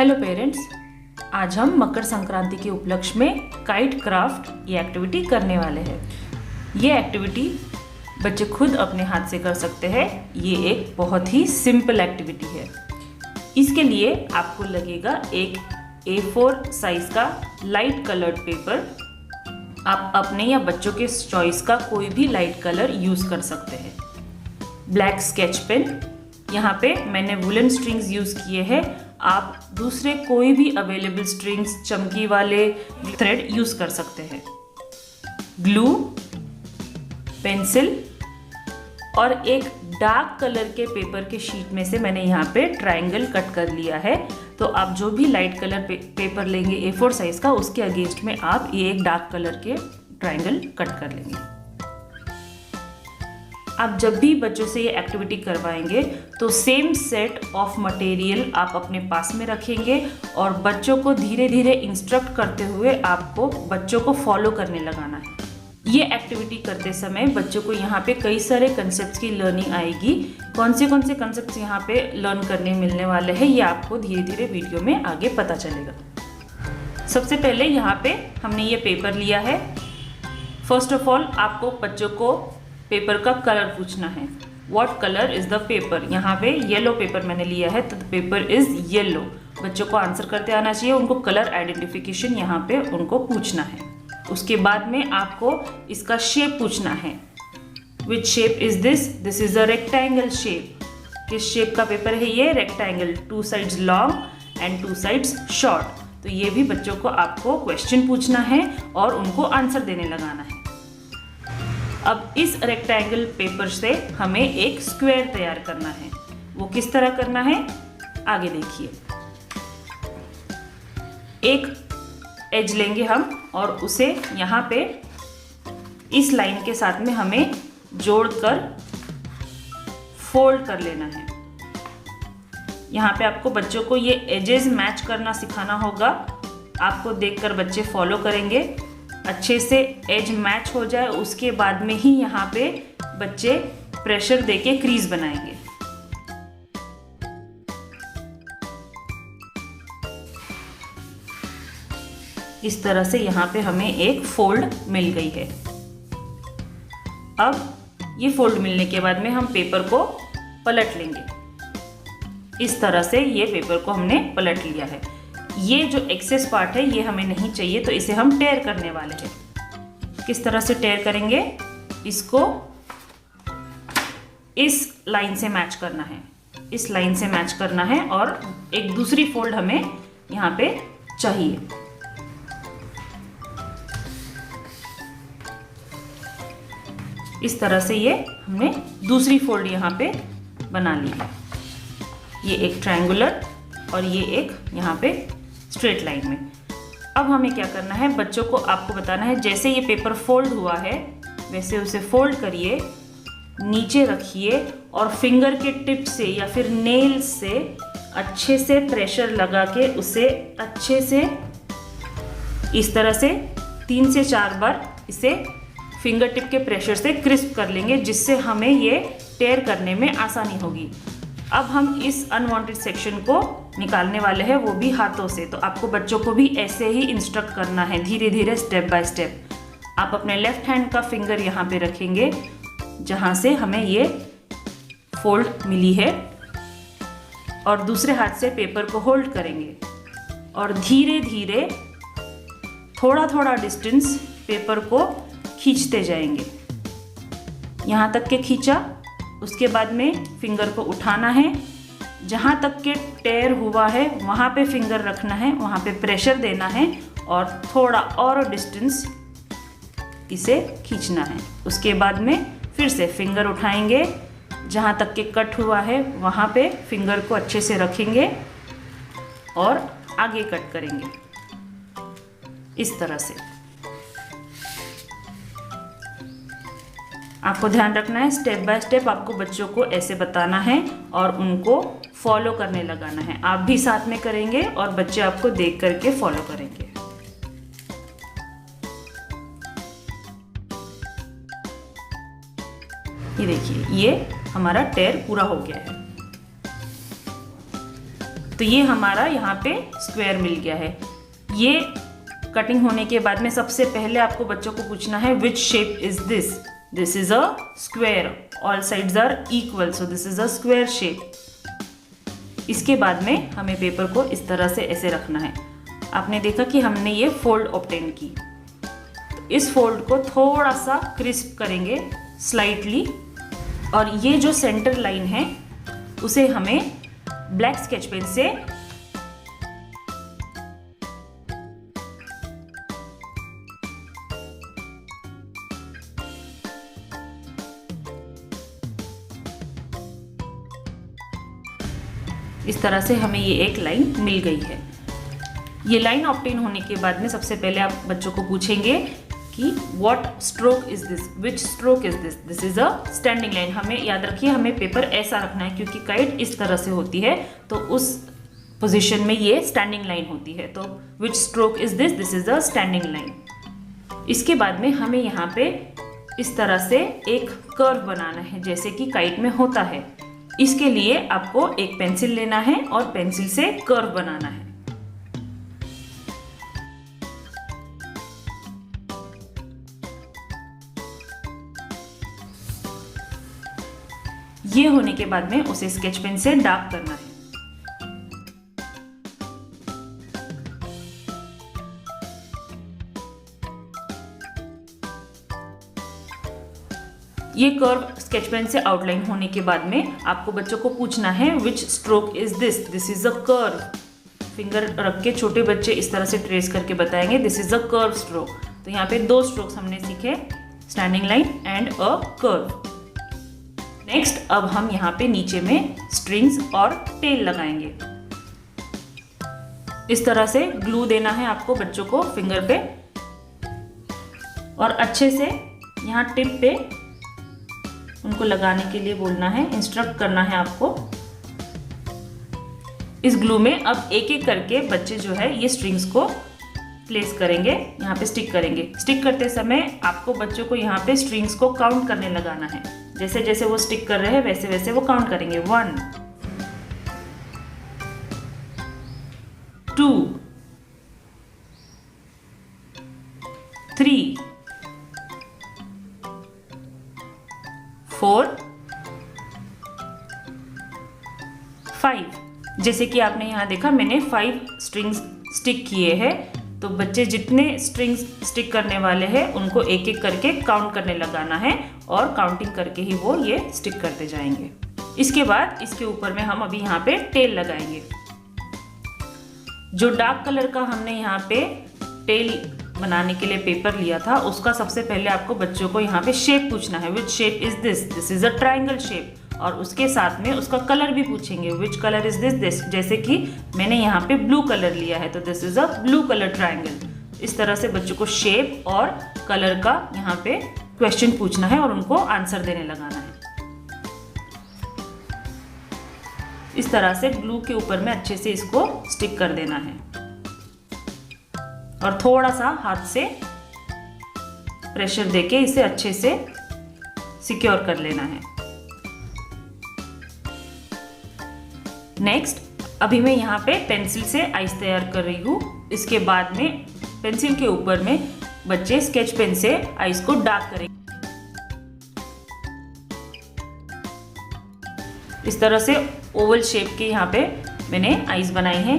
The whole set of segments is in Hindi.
हेलो पेरेंट्स, आज हम मकर संक्रांति के उपलक्ष्य में काइट क्राफ्ट ये एक्टिविटी करने वाले हैं। ये एक्टिविटी बच्चे खुद अपने हाथ से कर सकते हैं। ये एक बहुत ही सिंपल एक्टिविटी है। इसके लिए आपको लगेगा एक A4 साइज का लाइट कलर्ड पेपर। आप अपने या बच्चों के चॉइस का कोई भी लाइट कलर यूज़ कर सकते हैं। ब्लैक स्केच पेन, यहाँ पे मैंने वुलन स्ट्रिंग्स यूज़ किए हैं। आप दूसरे कोई भी अवेलेबल स्ट्रिंग्स, चमकी वाले थ्रेड यूज़ कर सकते हैं। ग्लू, पेंसिल और एक डार्क कलर के पेपर के शीट में से मैंने यहाँ पे ट्रायंगल कट कर लिया है। तो आप जो भी लाइट कलर पेपर लेंगे A4 साइज का, उसके अगेंस्ट में आप ये एक डार्क कलर के ट्रायंगल कट कर लेंगे। आप जब भी बच्चों से ये एक्टिविटी करवाएंगे तो सेम सेट ऑफ मटेरियल आप अपने पास में रखेंगे और बच्चों को धीरे धीरे इंस्ट्रक्ट करते हुए आपको बच्चों को फॉलो करने लगाना है। ये एक्टिविटी करते समय बच्चों को यहाँ पे कई सारे कंसेप्ट्स की लर्निंग आएगी। कौन से कंसेप्ट्स यहाँ पे लर्न करने मिलने वाले हैं, ये आपको धीरे धीरे वीडियो में आगे पता चलेगा। सबसे पहले यहाँ पे हमने ये पेपर लिया है। फर्स्ट ऑफ ऑल आपको बच्चों को पेपर का कलर पूछना है। What colour is the paper. यहाँ पे येलो पेपर मैंने लिया है, तो द पेपर इज येलो। बच्चों को आंसर करते आना चाहिए। उनको कलर आइडेंटिफिकेशन यहाँ पे उनको पूछना है। उसके बाद में आपको इसका शेप पूछना है। Which shape is this. This is a rectangle shape. किस शेप का पेपर है ये। Rectangle, 2 sides long and 2 sides short. तो ये भी बच्चों को आपको क्वेश्चन पूछना है और उनको आंसर देने लगाना है। अब इस रेक्टेंगल पेपर से हमें एक स्क्वायर तैयार करना है। वो किस तरह करना है, आगे देखिए। एक एज लेंगे हम और उसे यहाँ पे इस लाइन के साथ में हमें जोड़कर फोल्ड कर लेना है। यहाँ पे आपको बच्चों को ये एजेस मैच करना सिखाना होगा। आपको देखकर बच्चे फॉलो करेंगे। अच्छे से एज मैच हो जाए उसके बाद में ही यहाँ पे बच्चे प्रेशर देके क्रीज बनाएंगे। इस तरह से यहाँ पे हमें एक फोल्ड मिल गई है। अब ये फोल्ड मिलने के बाद में हम पेपर को पलट लेंगे। इस तरह से ये पेपर को हमने पलट लिया है। ये जो एक्सेस पार्ट है ये हमें नहीं चाहिए, तो इसे हम टेयर करने वाले हैं। किस तरह से टेयर करेंगे, इसको इस लाइन से मैच करना है। इस लाइन से मैच करना है और एक दूसरी फोल्ड हमें यहाँ पे चाहिए। इस तरह से ये हमने दूसरी फोल्ड यहाँ पे बना ली है। ये एक ट्रायंगुलर और ये एक यहाँ पे स्ट्रेट लाइन में। अब हमें क्या करना है, बच्चों को आपको बताना है जैसे ये पेपर फोल्ड हुआ है वैसे उसे फोल्ड करिए, नीचे रखिए और फिंगर के टिप से या फिर नेल से अच्छे से प्रेशर लगा के उसे अच्छे से इस तरह से 3 से 4 बार इसे फिंगर टिप के प्रेशर से क्रिस्प कर लेंगे, जिससे हमें ये टेयर करने में आसानी होगी। अब हम इस अनवांटेड सेक्शन को निकालने वाले हैं, वो भी हाथों से। तो आपको बच्चों को भी ऐसे ही इंस्ट्रक्ट करना है, धीरे धीरे स्टेप बाय स्टेप। आप अपने लेफ्ट हैंड का फिंगर यहाँ पे रखेंगे जहाँ से हमें ये फोल्ड मिली है और दूसरे हाथ से पेपर को होल्ड करेंगे और धीरे धीरे थोड़ा थोड़ा डिस्टेंस पेपर को खींचते जाएंगे। यहाँ तक के खींचा, उसके बाद में फिंगर को उठाना है। जहाँ तक के टेयर हुआ है वहाँ पे फिंगर रखना है, वहाँ पे प्रेशर देना है और थोड़ा और डिस्टेंस इसे खींचना है। उसके बाद में फिर से फिंगर उठाएंगे, जहाँ तक के कट हुआ है वहाँ पे फिंगर को अच्छे से रखेंगे और आगे कट करेंगे इस तरह से। आपको ध्यान रखना है, स्टेप बाय स्टेप आपको बच्चों को ऐसे बताना है और उनको फॉलो करने लगाना है। आप भी साथ में करेंगे और बच्चे आपको देख करके फॉलो करेंगे। ये देखिए, ये हमारा टेयर पूरा हो गया है। तो ये हमारा यहाँ पे स्क्वायर मिल गया है। ये कटिंग होने के बाद में सबसे पहले आपको बच्चों को पूछना है which shape is this. This is a square, all sides are equal, so this is a square shape. इसके बाद में हमें पेपर को इस तरह से ऐसे रखना है। आपने देखा कि हमने ये फोल्ड ऑब्टेन की, तो इस फोल्ड को थोड़ा सा क्रिस्प करेंगे स्लाइटली, और ये जो सेंटर लाइन है उसे हमें ब्लैक स्केच पेन से इस तरह से हमें ये एक लाइन मिल गई है। ये लाइन ऑब्टेन होने के बाद में सबसे पहले आप बच्चों को पूछेंगे कि what stroke is this, which stroke is this. This is a standing line. हमें याद रखिए, हमें पेपर ऐसा रखना है क्योंकि काइट इस तरह से होती है, तो उस पोजीशन में ये स्टैंडिंग लाइन होती है। तो which stroke is this, this is a standing line. इसके बाद में हमें यहाँ पे इस तरह से एक कर्व बनाना है जैसे कि काइट में होता है। इसके लिए आपको एक पेंसिल लेना है और पेंसिल से कर्व बनाना है। ये होने के बाद में उसे स्केच पेन से डार्क करना है। ये कर्व स्केच पेन से आउटलाइन होने के बाद में आपको बच्चों को पूछना है which stroke is this. This is a curve. Finger रख के छोटे बच्चे इस तरह से ट्रेस करके बताएंगे this is a curve stroke. तो यहाँ पे दो स्ट्रोक्स हमने सीखे, standing line and a curve. Next अब हम यहाँ पे नीचे में स्ट्रिंग्स और टेल लगाएंगे। इस तरह से ग्लू देना है आपको बच्चों को फिंगर पे, और अच्छे से यहाँ टिप पे उनको लगाने के लिए बोलना है, इंस्ट्रक्ट करना है आपको। इस ग्लू में अब एक एक करके बच्चे जो है ये स्ट्रिंग्स को प्लेस करेंगे, यहाँ पे स्टिक करेंगे। स्टिक करते समय आपको बच्चों को यहाँ पे स्ट्रिंग्स को काउंट करने लगाना है। जैसे जैसे वो स्टिक कर रहे हैं वैसे वैसे वो काउंट करेंगे। 1 2 3 4 5। जैसे कि आपने यहाँ देखा मैंने 5 स्ट्रिंग्स स्टिक किए हैं, तो बच्चे जितने स्ट्रिंग्स स्टिक करने वाले हैं उनको एक एक करके काउंट करने लगाना है, और काउंटिंग करके ही वो ये स्टिक करते जाएंगे। इसके बाद इसके ऊपर में हम अभी यहाँ पे टेल लगाएंगे। जो डार्क कलर का हमने यहाँ पे टेल बनाने के लिए पेपर लिया था, उसका सबसे पहले आपको बच्चों को यहाँ पे शेप पूछना है। Which shape is this? This is a triangle shape. और उसके साथ में उसका कलर भी पूछेंगे, विच कलर इज दिस? जैसे कि मैंने यहाँ पे ब्लू कलर लिया है, तो this is a blue colour triangle. इस तरह से बच्चों को शेप और कलर का यहाँ पे क्वेश्चन पूछना है और उनको आंसर देने लगाना है। इस तरह से ग्लू के ऊपर में अच्छे से इसको स्टिक कर देना है, और थोड़ा सा हाथ से प्रेशर देके इसे अच्छे से सिक्योर कर लेना है। नेक्स्ट अभी मैं यहाँ पे पेंसिल से आइस तैयार कर रही हूँ। इसके बाद में पेंसिल के ऊपर में बच्चे स्केच पेन से आइस को डार्क करेंगे। इस तरह से ओवल शेप के यहाँ पे मैंने आइस बनाई हैं।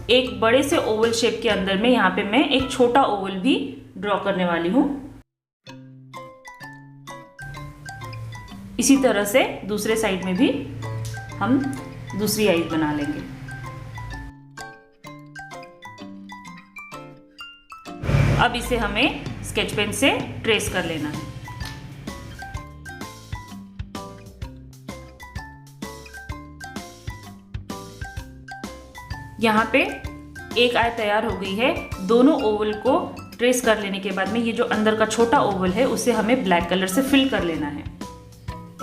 एक बड़े से ओवल शेप के अंदर में यहाँ पे मैं एक छोटा ओवल भी ड्रॉ करने वाली हूँ। इसी तरह से दूसरे साइड में भी हम दूसरी आइस बना लेंगे। अब इसे हमें स्केच पेन से ट्रेस कर लेना है। यहाँ पे एक आई तैयार हो गई है। दोनों ओवल को ट्रेस कर लेने के बाद में ये जो अंदर का छोटा ओवल है उसे हमें ब्लैक कलर से फिल कर लेना है।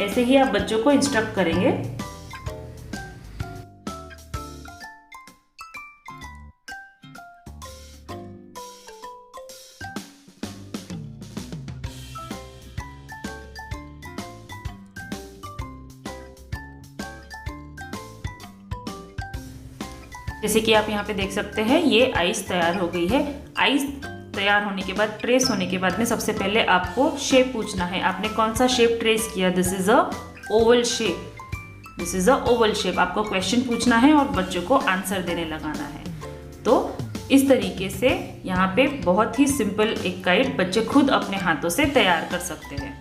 ऐसे ही आप बच्चों को इंस्ट्रक्ट करेंगे। जैसे कि आप यहाँ पे देख सकते हैं ये आइस तैयार हो गई है। आइस तैयार होने के बाद, ट्रेस होने के बाद में सबसे पहले आपको शेप पूछना है, आपने कौन सा शेप ट्रेस किया। This is a Oval shape, this is a Oval shape. आपको क्वेश्चन पूछना है और बच्चों को आंसर देने लगाना है। तो इस तरीके से यहाँ पे बहुत ही सिंपल एक काइट बच्चे खुद अपने हाथों से तैयार कर सकते हैं।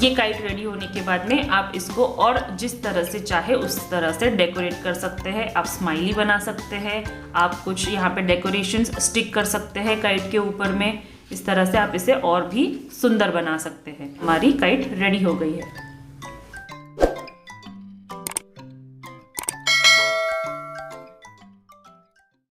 ये काइट रेडी होने के बाद में आप इसको और जिस तरह से चाहे उस तरह से डेकोरेट कर सकते हैं। आप स्माइली बना सकते हैं, आप कुछ यहाँ पे डेकोरेशंस स्टिक कर सकते हैं काइट के ऊपर में। इस तरह से आप इसे और भी सुंदर बना सकते हैं। हमारी काइट रेडी हो गई है।